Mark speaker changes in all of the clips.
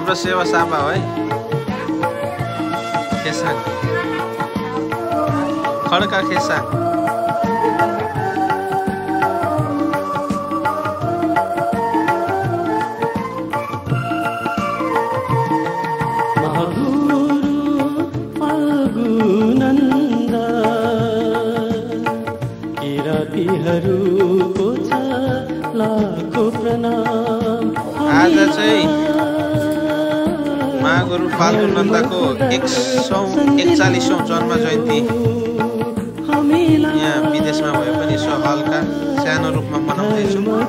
Speaker 1: हाम्रो सेवा सापा हो है खेसाङ खड्का खेसाङ आज चाहिँ महागुरु फाल्गु नन्दको 141औं जन्म जयन्ती यहाँ विदेशमा भए पनि यसो हल्का सानो रूपमा मनाउँदैछौँ।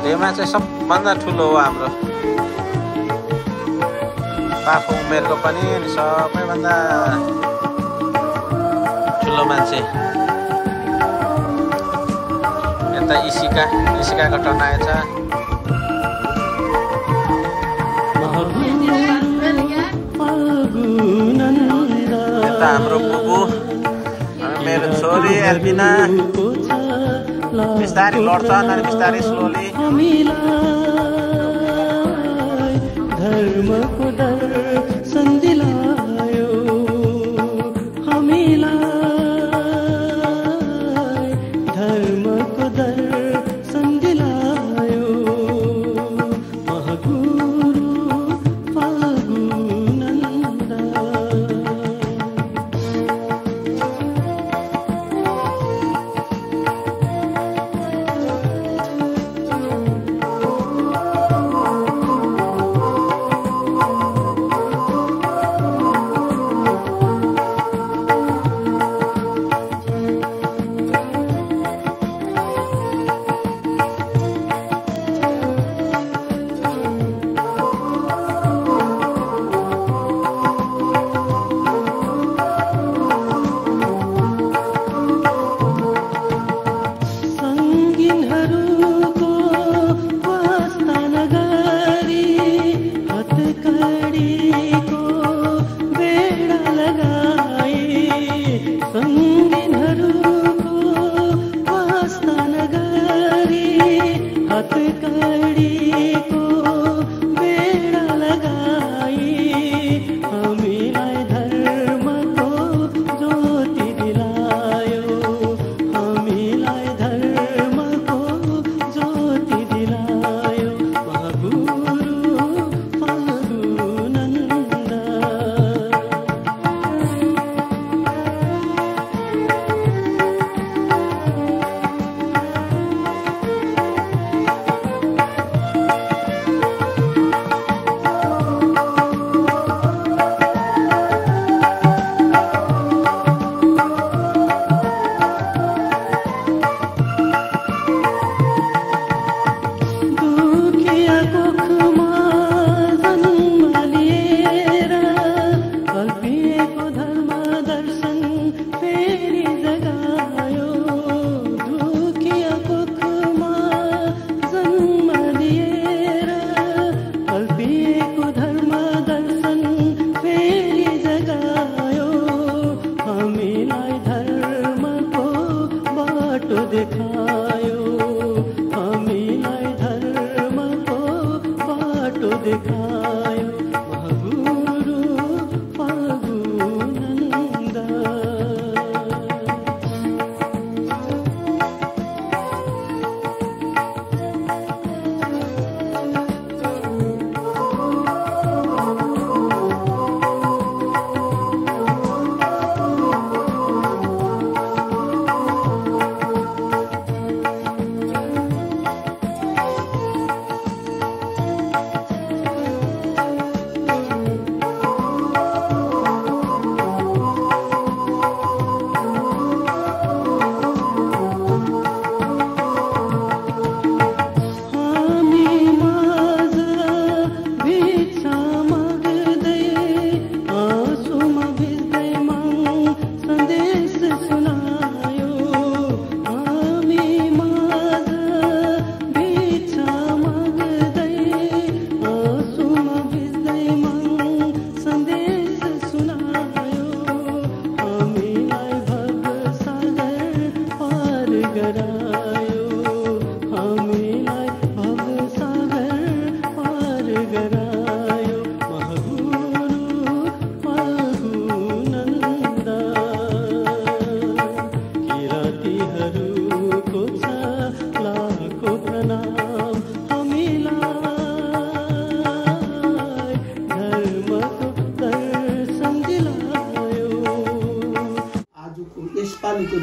Speaker 2: डेमा चाहिँ सबभन्दा ठुलो हो हाम्रो
Speaker 1: आफू उमेरको पनि अनि सबैभन्दा ठुलो मान्छे यता इसिकाको टर्न आएछ। यता हाम्रो बुबु मेरो छोरी एल्बिना बिस्तारै लड्छन् अनि बिस्तारै स्लोली।
Speaker 2: धर्मको दर्शन दिलायो हामीलाई, धर्मको दर्शन दिलायो महागुरु फाल्गुनन्दा।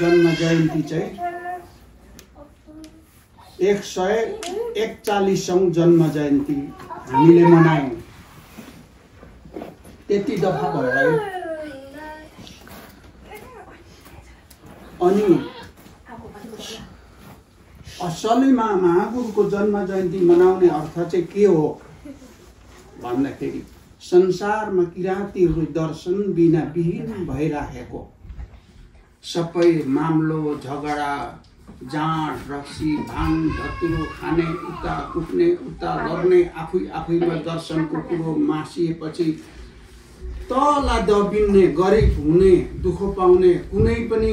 Speaker 3: जन्म जयन्ती चाहिँ 141औं जन्म जयन्ती हामीले मनायौं। त्यति दफा भयो है। अनि असलैमा महागुरुको जन्म जयन्ती मनाउने अर्थ चाहिँ के हो भन्दाखेरि संसारमा किराँतीहरू दर्शन बिना विहीन भइराखेको सबै मामलो झगडा जाँड रक्सी भाङ धतुरो खाने उता कुट्ने उता लड्ने आफैमा दर्शनको कुरो मासिएपछि तला दबिन्ने गरिब हुने दुःख पाउने कुनै पनि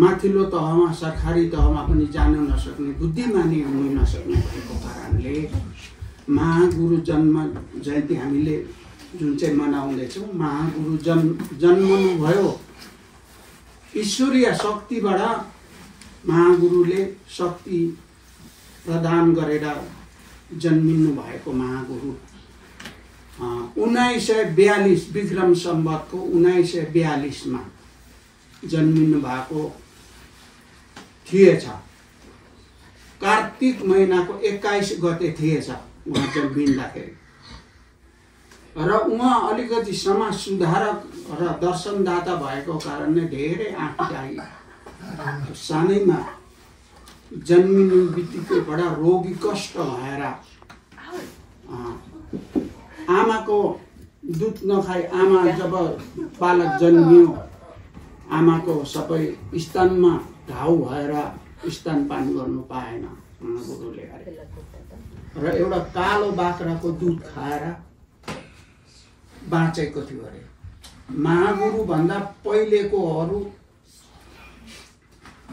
Speaker 3: माथिल्लो तहमा सरकारी तहमा पनि जान नसक्ने बुद्धिमानी हुन नसक्ने भएको कारणले महागुरु जन्म जयन्ती हामीले जुन चाहिँ मनाउँदैछौँ महागुरु जन्मनु भयो ईश्वरीय शक्तिबाट महागुरुले शक्ति प्रदान गरेर जन्मिनु भएको महागुरु 1942 विक्रम सम्वतको 1942 मा जन्मिनु भएको थिएछ। कार्तिक महिनाको 21 गते थिएछ उहाँ जन्मिँदाखेरि र उहाँ अलिकति समाज सुधारक र दर्शनदाता भएको कारणले धेरै आँखीदाही सानैमा जन्मिनु बित्तिकै बडा रोगी कष्ट भएर आमाको दुध नखाई आमा जब बालक जन्मियो आमाको सबै स्तनमा घाउ भएर स्तनपान गर्नु पाएन गुरुले र एउटा कालो बाख्राको दुध खाएर बाँचेको थियो अरे। महागुरु भन्दा पहिलेकोहरू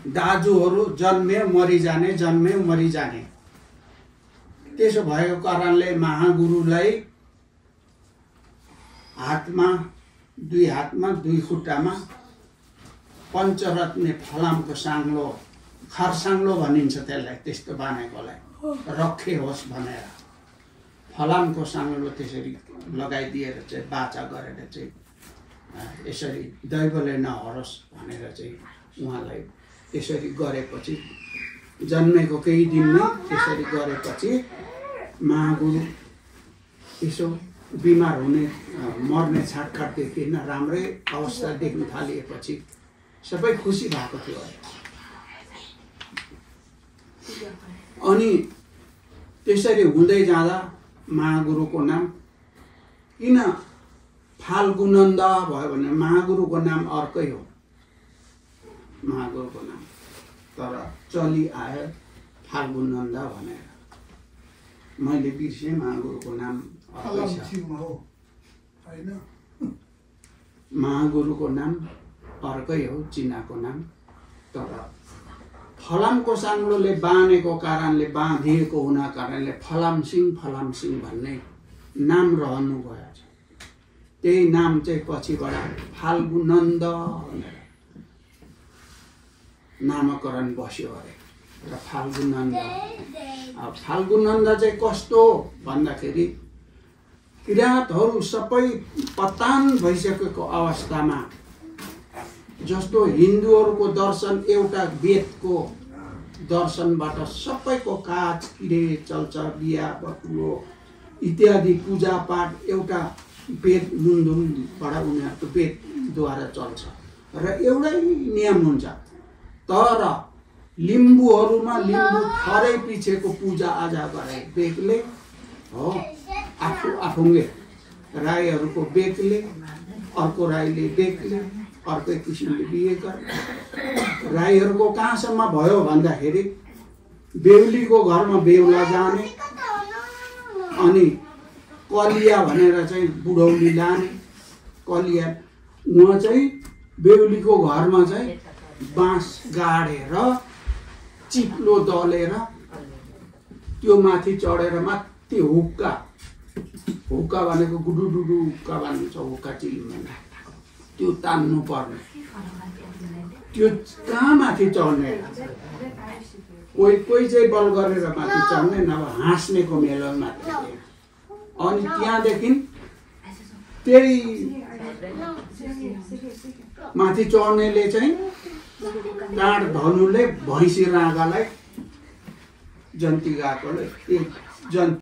Speaker 3: दाजुहरू जन्मे मरिजाने जन्मे मरिजाने त्यसो भएको कारणले महागुरुलाई हातमा दुई खुट्टामा पञ्चरत्ने फलामको साङ्लो खरसाङ्लो भनिन्छ त्यसलाई त्यस्तो बानेकोलाई रखे होस् भनेर फलामको साङ्लो त्यसरी लगाइदिएर चाहिँ बाचा गरेर चाहिँ यसरी दैवले नहरोस् भनेर चाहिँ उहाँलाई त्यसरी गरेपछि जन्मेको केही दिनमै त्यसरी गरेपछि महागुरु यसो बिमार हुने मर्ने छाटकाट देखिन राम्रै अवस्था देख्न थालिएपछि सबै खुसी भएको थियो। अनि त्यसरी हुँदै जाँदा महागुरुको नाम किन फाल्गुनन्द भयो भने महागुरुको नाम अर्कै हो महागुरुको नाम तर चली आयो फाल्गुनन्द भनेर मैले बिर्सेँ महागुरुको नाम अर्कै छ महागुरुको नाम अर्कै हो चिनाको नाम तर फलामको साङ्लोले बाँधेको कारणले बाँधिएको हुना कारणले फलामसिंह भन्ने नाम रहनु गयो। त्यही नाम चाहिँ पछिबाट फाल्गुनन्द भनेर नामकरण बस्यो अरे र फाल्गुनन्द चाहिँ कस्तो भन्दाखेरि किराँतहरू सबै पतान भइसकेको अवस्थामा जस्तो हिन्दूहरूको दर्शन एउटा वेदको दर्शनबाट सबैको काज किरे चल्छ बिहा बटुलो इत्यादि पूजापाठ एउटा वेद मुन्धुमबाट उनीहरूको वेदद्वारा चल्छ र एउटै नियम हुन्छ। तर लिम्बूहरूमा लिम्बू थरै पिछेको पूजा आजा गरे बेग्लै हो आफुङ्गे राईहरूको बेग्लै अर्को राईले बेग्लै अर्कै किसिमले बिहे गरे। राईहरूको कहाँसम्म भयो भन्दाखेरि बेहुलीको घरमा बेहुला जाने अनि कलिया भनेर चाहिँ बुढौली लाने कलिया उहाँ चाहिँ बेहुलीको घरमा चाहिँ बाँस गाडेर चिप्लो दलेर त्यो माथि चढेर माथि हुक्का भनेको गुडुडुडु हुक्का भन्छ हुक्का चिल्ने त्यो तान्नु पर्ने त्यो कहाँ माथि चढ्ने कोही चाहिँ बल गरेर माथि चढ्ने नभए हाँस्नेको मेलो माथि। अनि त्यहाँदेखि त्यही माथि चढ्नेले चाहिँ काँड धनुले भैँसी राँगालाई जन्ती गएकोले